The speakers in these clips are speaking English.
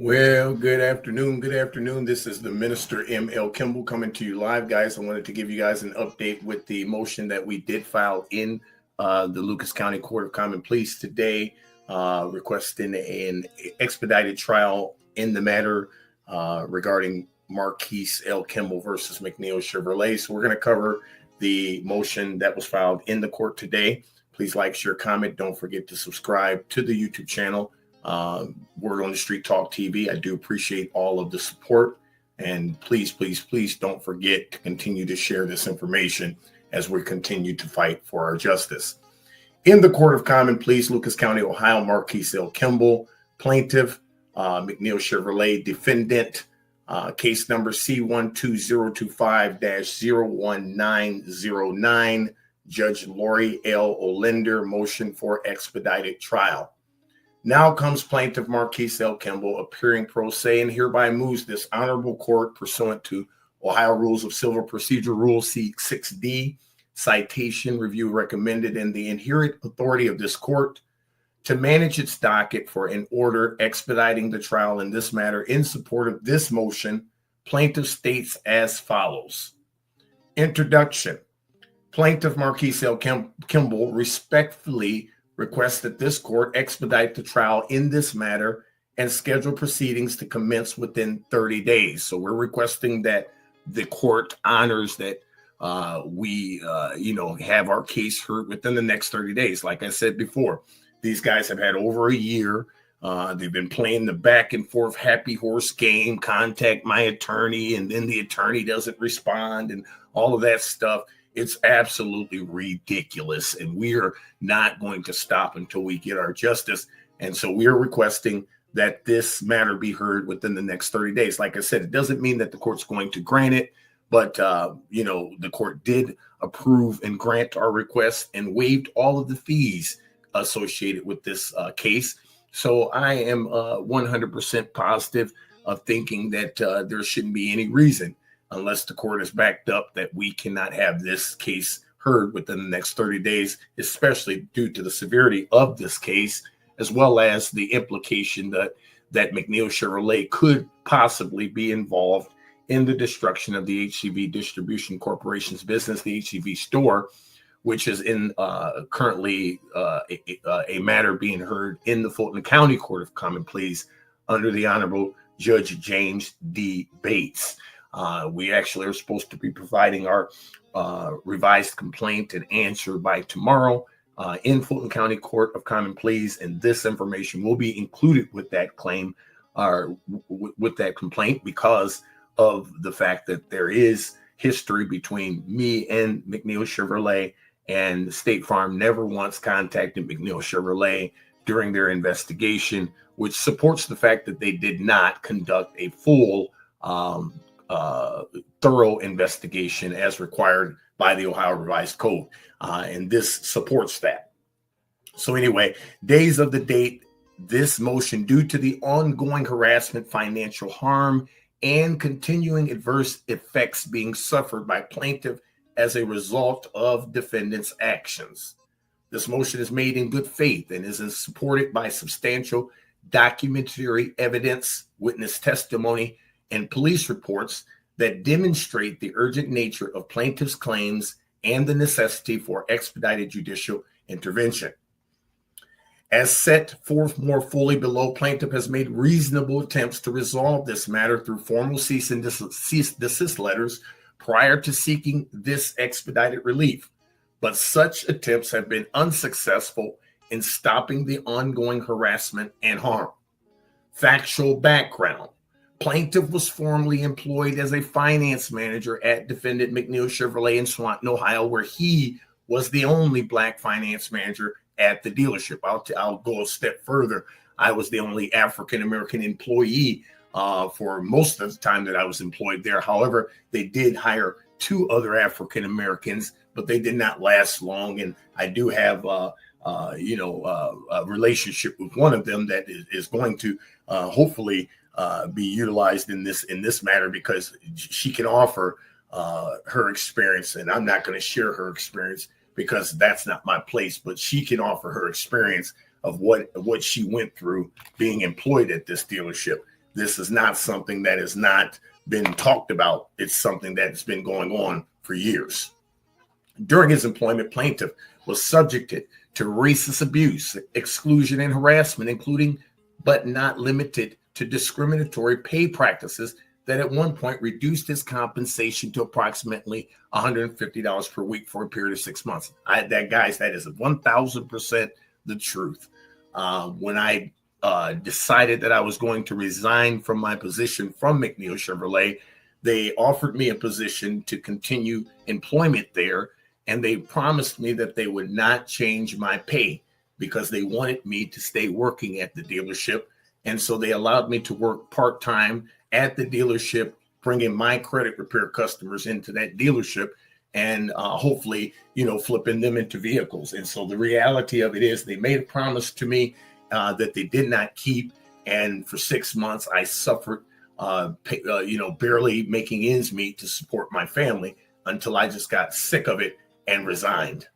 Well, good afternoon. Good afternoon. This is the Minister ML Kimble coming to you live, guys. I wanted to give you guys an update with the motion that we did file in the Lucas County Court of Common Pleas today, requesting an expedited trial in the matter regarding Marquis L. Kimble versus McNeill Chevrolet. So we're going to cover the motion that was filed in the court today. Please like, share, comment. Don't forget to subscribe to the YouTube channel. Word on the Street Talk TV. I do appreciate all of the support, and please don't forget to continue to share this information as we continue to fight for our justice. In the Court of Common Pleas, Lucas County, Ohio, Marquis L. Kimble, plaintiff, McNeill Chevrolet, defendant, case number C12025-01909, Judge Lori L. Olender, motion for expedited trial. Now comes Plaintiff Marquis L. Kimble, appearing pro se, and hereby moves this honorable court pursuant to Ohio Rules of Civil Procedure Rule C6D, citation review recommended, and the inherent authority of this court to manage its docket for an order expediting the trial in this matter. In support of this motion, plaintiff states as follows. Introduction. Plaintiff Marquis L. Kimble respectfully request that this court expedite the trial in this matter and schedule proceedings to commence within 30 days. So we're requesting that the court honors that we have our case heard within the next 30 days. Like I said before, these guys have had over a year. They've been playing the back and forth happy horse game, contact my attorney, and then the attorney doesn't respond and all of that stuff. It's absolutely ridiculous, and we are not going to stop until we get our justice. And so we are requesting that this matter be heard within the next 30 days. Like I said, it doesn't mean that the court's going to grant it, but, the court did approve and grant our request and waived all of the fees associated with this case. So I am 100% positive of thinking that there shouldn't be any reason, unless the court is backed up, that we cannot have this case heard within the next 30 days, especially due to the severity of this case, as well as the implication that McNeill Chevrolet could possibly be involved in the destruction of the HCV Distribution Corporation's business, the HCV store, which is in currently a matter being heard in the Fulton County Court of Common Pleas under the Honorable Judge James D. Bates. We actually are supposed to be providing our revised complaint and answer by tomorrow in Fulton County Court of Common Pleas, and this information will be included with that claim or with that complaint because of the fact that there is history between me and McNeill Chevrolet, and State Farm never once contacted McNeill Chevrolet during their investigation, which supports the fact that they did not conduct a full thorough investigation as required by the Ohio Revised Code. And this supports that. So anyway, days of the date, this motion, due to the ongoing harassment, financial harm, and continuing adverse effects being suffered by plaintiff as a result of defendant's actions. This motion is made in good faith and is supported by substantial documentary evidence, witness testimony, and police reports that demonstrate the urgent nature of plaintiff's claims and the necessity for expedited judicial intervention. As set forth more fully below, plaintiff has made reasonable attempts to resolve this matter through formal cease and desist letters prior to seeking this expedited relief, but such attempts have been unsuccessful in stopping the ongoing harassment and harm. Factual background. Plaintiff was formerly employed as a finance manager at Defendant McNeill Chevrolet in Swanton, Ohio, where he was the only Black finance manager at the dealership. I'll go a step further. I was the only African-American employee for most of the time that I was employed there. However, they did hire 2 other African-Americans, but they did not last long. And I do have, a relationship with one of them that is going to hopefully be utilized in this matter, because she can offer her experience, and I'm not going to share her experience because that's not my place, but she can offer her experience of what she went through being employed at this dealership. This is not something that has not been talked about. It's something that's been going on for years. During his employment, plaintiff was subjected to racist abuse, exclusion, and harassment, including but not limited to discriminatory pay practices that at one point reduced his compensation to approximately $150 per week for a period of 6 months. That is 1,000% the truth. When I decided that I was going to resign from my position from McNeill Chevrolet, they offered me a position to continue employment there, and they promised me that they would not change my pay because they wanted me to stay working at the dealership. And so they allowed me to work part-time at the dealership, bringing my credit repair customers into that dealership and hopefully, flipping them into vehicles. And so the reality of it is they made a promise to me that they did not keep. And for 6 months, I suffered, barely making ends meet to support my family until I just got sick of it and resigned,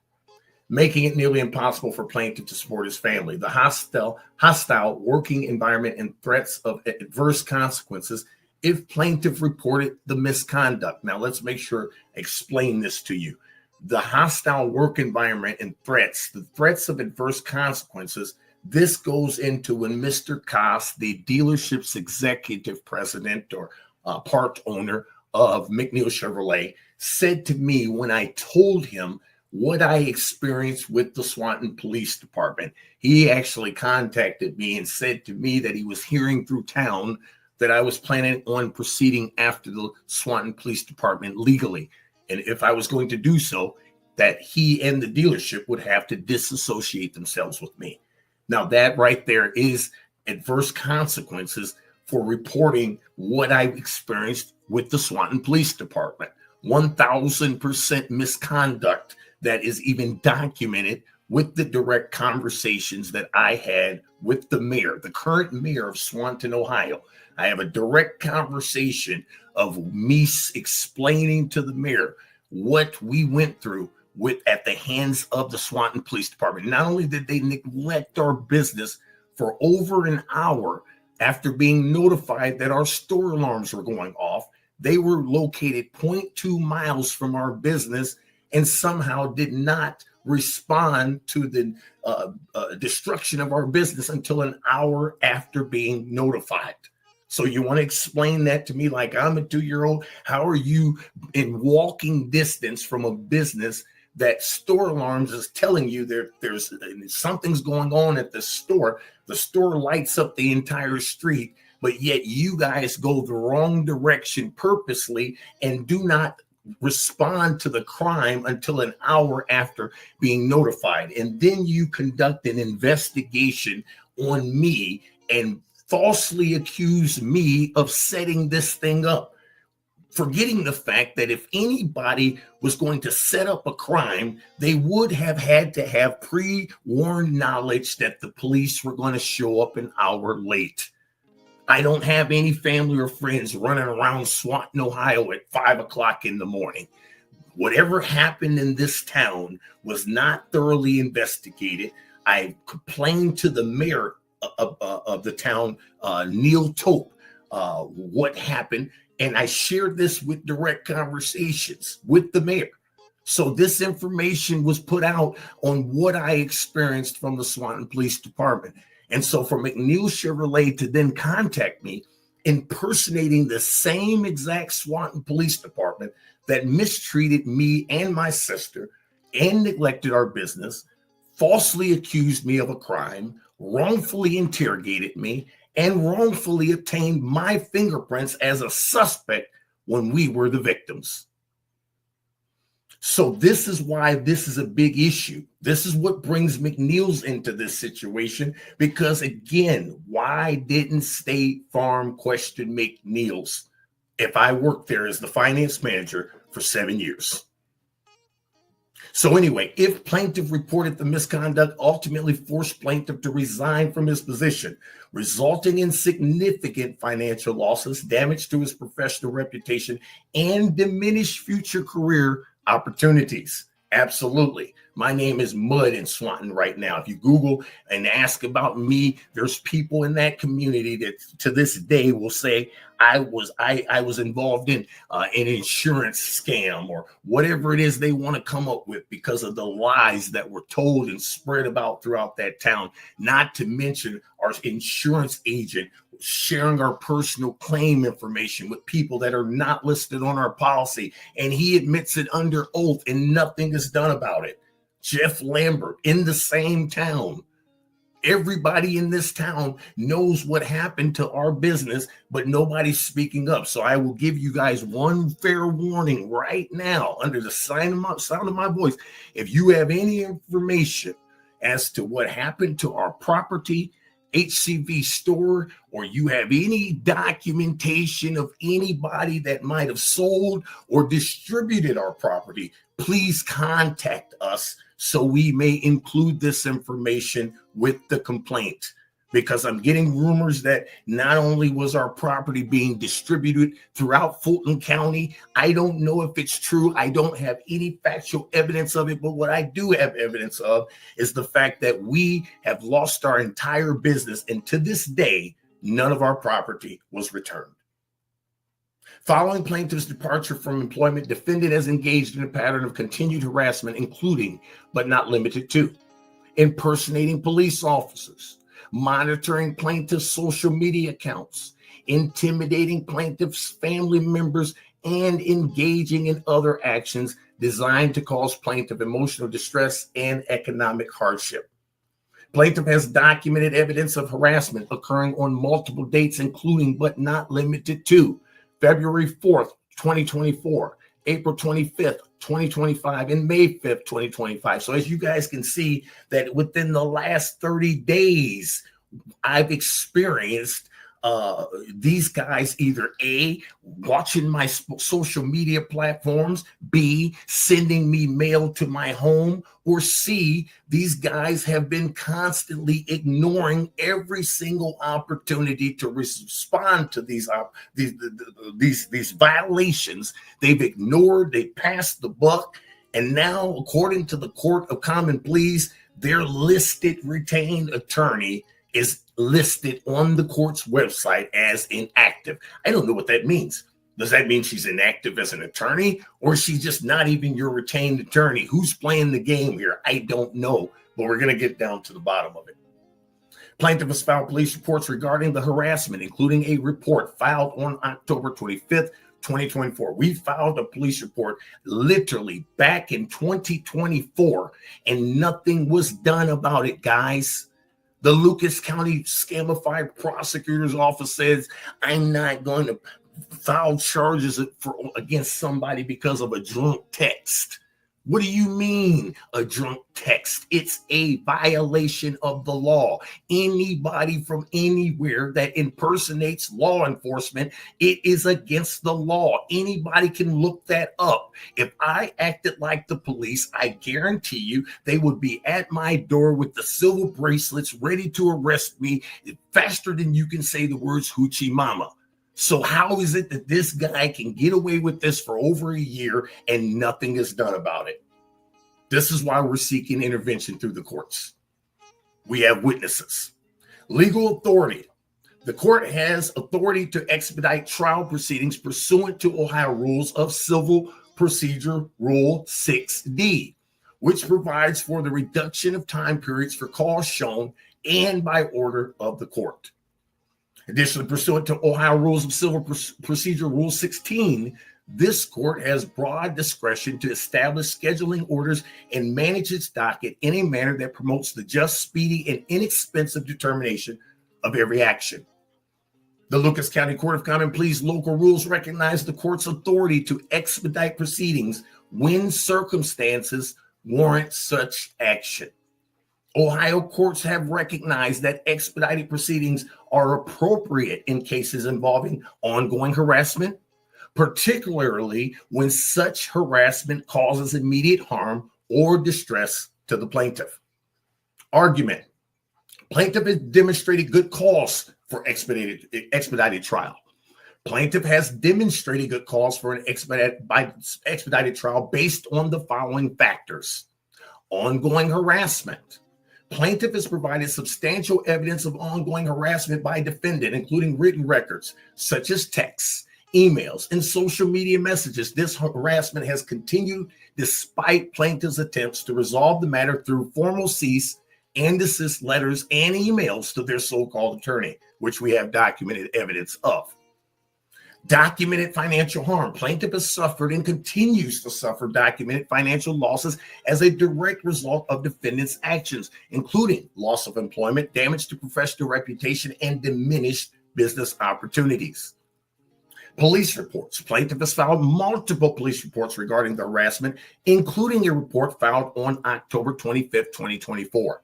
making it nearly impossible for plaintiff to support his family. The hostile working environment and threats of adverse consequences if plaintiff reported the misconduct. Now, let's make sure I explain this to you. The hostile work environment and the threats of adverse consequences, this goes into when Mr. Koss, the dealership's executive president or part owner of McNeill Chevrolet, said to me when I told him what I experienced with the Swanton Police Department. He actually contacted me and said to me that he was hearing through town that I was planning on proceeding after the Swanton Police Department legally. And if I was going to do so, that he and the dealership would have to disassociate themselves with me. Now, that right there is adverse consequences for reporting what I've experienced with the Swanton Police Department. 1,000% misconduct that is even documented with the direct conversations that I had with the mayor, the current mayor of Swanton, Ohio. I have a direct conversation of me explaining to the mayor what we went through at the hands of the Swanton Police Department. Not only did they neglect our business for over an hour after being notified that our store alarms were going off, they were located 0.2 miles from our business and somehow did not respond to the destruction of our business until an hour after being notified. So you want to explain that to me like I'm a 2-year-old? How are you in walking distance from a business that store alarms is telling you there's something's going on at the store? The store lights up the entire street, but yet you guys go the wrong direction purposely and do not respond to the crime until an hour after being notified. And then you conduct an investigation on me and falsely accuse me of setting this thing up, forgetting the fact that if anybody was going to set up a crime, they would have had to have pre-warned knowledge that the police were going to show up an hour late. I don't have any family or friends running around Swanton, Ohio at 5 o'clock in the morning. Whatever happened in this town was not thoroughly investigated. I complained to the mayor of the town, Neil Tope, what happened. And I shared this with direct conversations with the mayor. So this information was put out on what I experienced from the Swanton Police Department. And so for McNeill Chevrolet to then contact me, impersonating the same exact Swanton Police Department that mistreated me and my sister and neglected our business, falsely accused me of a crime, wrongfully interrogated me, and wrongfully obtained my fingerprints as a suspect when we were the victims. So this is why this is a big issue. This is what brings McNeill's into this situation, because again, why didn't State Farm question McNeill's if I worked there as the finance manager for 7 years? So anyway, if plaintiff reported the misconduct, ultimately forced plaintiff to resign from his position, resulting in significant financial losses, damage to his professional reputation, and diminished future career opportunities. Absolutely. My name is Mud in Swanton right now. If you Google and ask about me, there's people in that community that to this day will say I was involved in an insurance scam or whatever it is they want to come up with because of the lies that were told and spread about throughout that town. Not to mention our insurance agent sharing our personal claim information with people that are not listed on our policy, and he admits it under oath and nothing is done about it. Jeff Lambert in the same town. Everybody in this town knows what happened to our business, but nobody's speaking up. So I will give you guys one fair warning right now under the sound of my voice. If you have any information as to what happened to our property, HCV store, or you have any documentation of anybody that might have sold or distributed our property, please contact us so we may include this information with the complaint. Because I'm getting rumors that not only was our property being distributed throughout Fulton County, I don't know if it's true. I don't have any factual evidence of it, but what I do have evidence of is the fact that we have lost our entire business, and to this day, none of our property was returned. Following plaintiff's departure from employment, defendant has engaged in a pattern of continued harassment, including, but not limited to, impersonating police officers, monitoring plaintiff's social media accounts, intimidating plaintiff's family members, and engaging in other actions designed to cause plaintiff emotional distress and economic hardship. Plaintiff has documented evidence of harassment occurring on multiple dates, including but not limited to February 4th, 2024, April 25th, 2025, and May 5th, 2025. So as you guys can see that within the last 30 days, I've experienced these guys either A, watching my social media platforms, B, sending me mail to my home, or C, these guys have been constantly ignoring every single opportunity to respond to these violations. They've ignored, they passed the buck, and now, according to the Court of Common Pleas, their listed retained attorney is listed on the court's website as inactive. I don't know what that means. Does that mean she's inactive as an attorney, or is she just not even your retained attorney? Who's playing the game here? I don't know, but we're going to get down to the bottom of it. Plaintiff has filed police reports regarding the harassment, including a report filed on October 25th, 2024. We filed a police report literally back in 2024, and nothing was done about it, guys. The Lucas County Scamified Prosecutor's Office says, I'm not going to file charges against somebody because of a drunk text. What do you mean a drunk text? It's a violation of the law. Anybody from anywhere that impersonates law enforcement, it is against the law. Anybody can look that up. If I acted like the police, I guarantee you they would be at my door with the silver bracelets ready to arrest me faster than you can say the words hoochie mama. So how is it that this guy can get away with this for over a year and nothing is done about it? This is why we're seeking intervention through the courts. We have witnesses. Legal authority. The court has authority to expedite trial proceedings pursuant to Ohio Rules of Civil Procedure Rule 6D, which provides for the reduction of time periods for cause shown and by order of the court. Additionally, pursuant to Ohio Rules of Civil Procedure Rule 16, this court has broad discretion to establish scheduling orders and manage its docket in a manner that promotes the just, speedy, and inexpensive determination of every action. The Lucas County Court of Common Pleas local rules recognize the court's authority to expedite proceedings when circumstances warrant such action. Ohio courts have recognized that expedited proceedings are appropriate in cases involving ongoing harassment, particularly when such harassment causes immediate harm or distress to the plaintiff. Argument. Plaintiff has demonstrated good cause for expedited trial. Plaintiff has demonstrated good cause for an expedited trial based on the following factors. Ongoing harassment. Plaintiff has provided substantial evidence of ongoing harassment by defendant, including written records, such as texts, emails, and social media messages. This harassment has continued despite plaintiff's attempts to resolve the matter through formal cease and desist letters and emails to their so-called attorney, which we have documented evidence of. Documented financial harm. Plaintiff has suffered and continues to suffer documented financial losses as a direct result of defendant's actions, including loss of employment, damage to professional reputation, and diminished business opportunities. Police reports. Plaintiff has filed multiple police reports regarding the harassment, including a report filed on October 25th, 2024.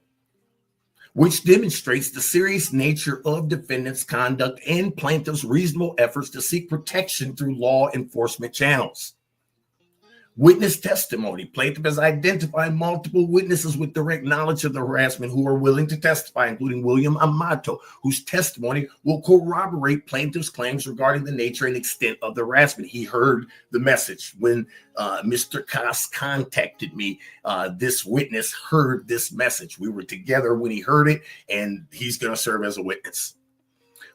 Which demonstrates the serious nature of defendant's conduct and plaintiff's reasonable efforts to seek protection through law enforcement channels. Witness testimony. Plaintiff has identified multiple witnesses with direct knowledge of the harassment who are willing to testify, including William Amato, whose testimony will corroborate plaintiff's claims regarding the nature and extent of the harassment. He heard the message when Mr. Koss contacted me. This witness heard this message. We were together when he heard it, and he's going to serve as a witness.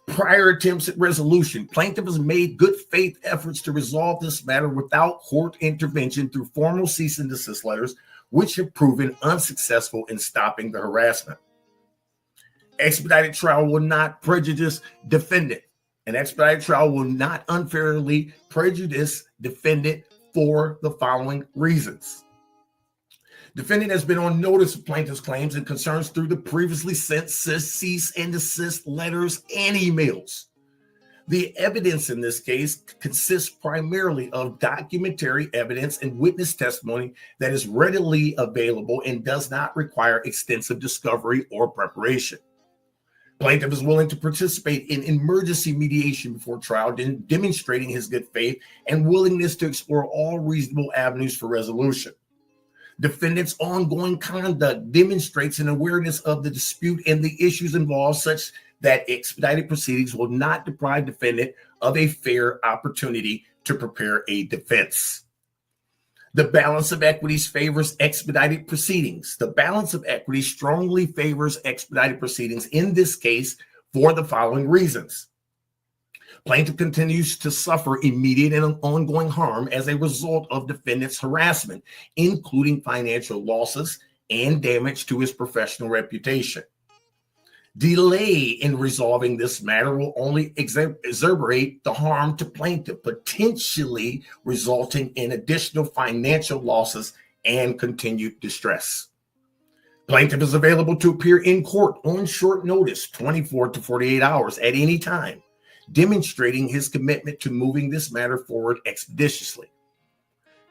Prior attempts at resolution. Plaintiff has made good faith efforts to resolve this matter without court intervention through formal cease and desist letters, which have proven unsuccessful in stopping the harassment. Expedited trial will not prejudice defendant. An expedited trial will not unfairly prejudice defendant for the following reasons. Defendant has been on notice of plaintiff's claims and concerns through the previously sent cease and desist letters and emails. The evidence in this case consists primarily of documentary evidence and witness testimony that is readily available and does not require extensive discovery or preparation. Plaintiff is willing to participate in emergency mediation before trial, demonstrating his good faith and willingness to explore all reasonable avenues for resolution. Defendant's ongoing conduct demonstrates an awareness of the dispute and the issues involved, such that expedited proceedings will not deprive defendant of a fair opportunity to prepare a defense. The balance of equities favors expedited proceedings. The balance of equities strongly favors expedited proceedings in this case for the following reasons. Plaintiff continues to suffer immediate and ongoing harm as a result of defendant's harassment, including financial losses and damage to his professional reputation. Delay in resolving this matter will only exacerbate the harm to plaintiff, potentially resulting in additional financial losses and continued distress. Plaintiff is available to appear in court on short notice, 24 to 48 hours at any time, demonstrating his commitment to moving this matter forward expeditiously.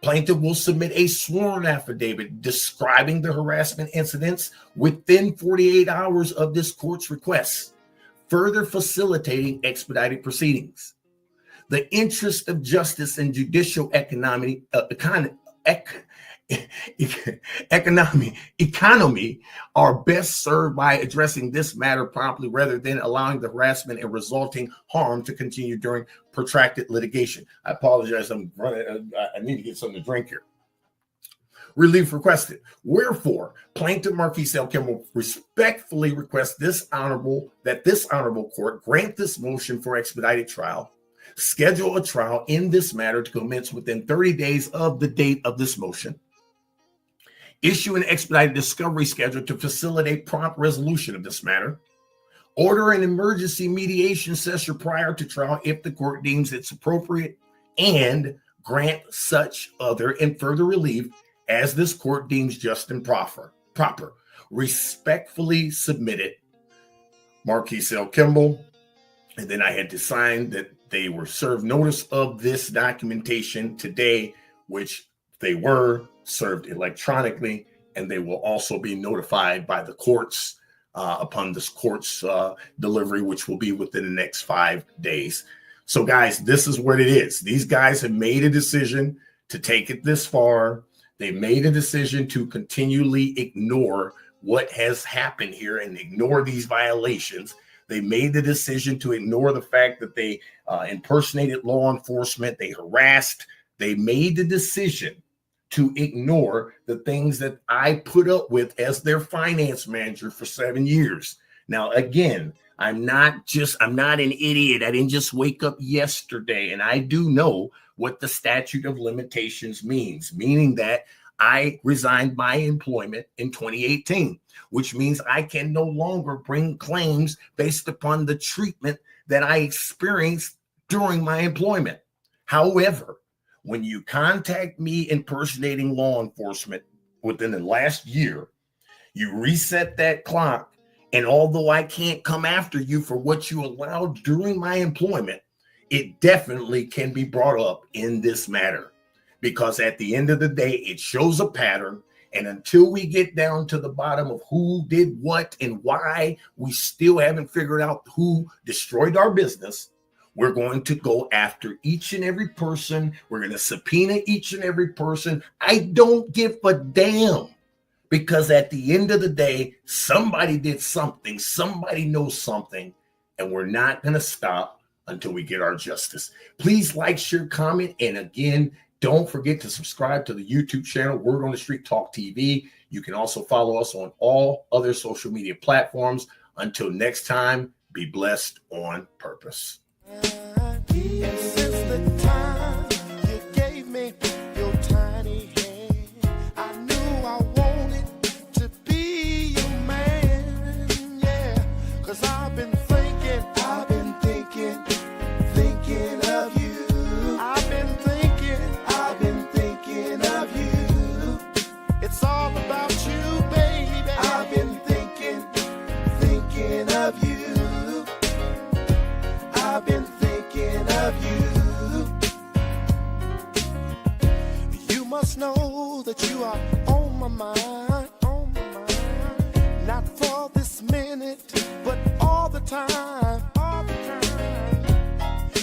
Plaintiff will submit a sworn affidavit describing the harassment incidents within 48 hours of this court's request, further facilitating expedited proceedings. The interest of justice and judicial economy are best served by addressing this matter promptly rather than allowing the harassment and resulting harm to continue during protracted litigation. I apologize. I need to get something to drink here. Relief requested. Wherefore, Plaintiff Marquis Kimble respectfully requests that this honorable court grant this motion for expedited trial, schedule a trial in this matter to commence within 30 days of the date of this motion, issue an expedited discovery schedule to facilitate prompt resolution of this matter, order an emergency mediation session prior to trial if the court deems it's appropriate, and grant such other and further relief as this court deems just and proper. Respectfully submitted, Marquis Kimble. And then I had to sign that they were served notice of this documentation today, which they were served electronically, and they will also be notified by the courts upon this court's delivery, which will be within the next 5 days. So, guys, this is what it is. These guys have made a decision to take it this far. They made a decision to continually ignore what has happened here and ignore these violations. They made the decision to ignore the fact that they impersonated law enforcement. They harassed. They made the decision to ignore the things that I put up with as their finance manager for 7 years. Now, again, I'm not an idiot. I didn't just wake up yesterday, and I do know what the statute of limitations means, meaning that I resigned my employment in 2018, which means I can no longer bring claims based upon the treatment that I experienced during my employment. However, when you contact me impersonating law enforcement within the last year, you reset that clock. And although I can't come after you for what you allowed during my employment, it definitely can be brought up in this matter. Because at the end of the day, it shows a pattern. And until we get down to the bottom of who did what and why we still haven't figured out who destroyed our business, we're going to go after each and every person. We're going to subpoena each and every person. I don't give a damn, because at the end of the day, somebody did something. Somebody knows something, and we're not going to stop until we get our justice. Please like, share, comment, and again, don't forget to subscribe to the YouTube channel, Word on the Street Talk TV. You can also follow us on all other social media platforms. Until next time, be blessed on purpose. And since the time you gave me your tiny hand, I knew I wanted to be your man, yeah. 'Cause I've been thinking of you. I've been thinking of you. It's all about you, baby. I've been thinking of you. I've been thinking of you. You must know that you are on my mind, not for this minute, but all the time.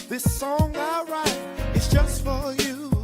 This song I write is just for you.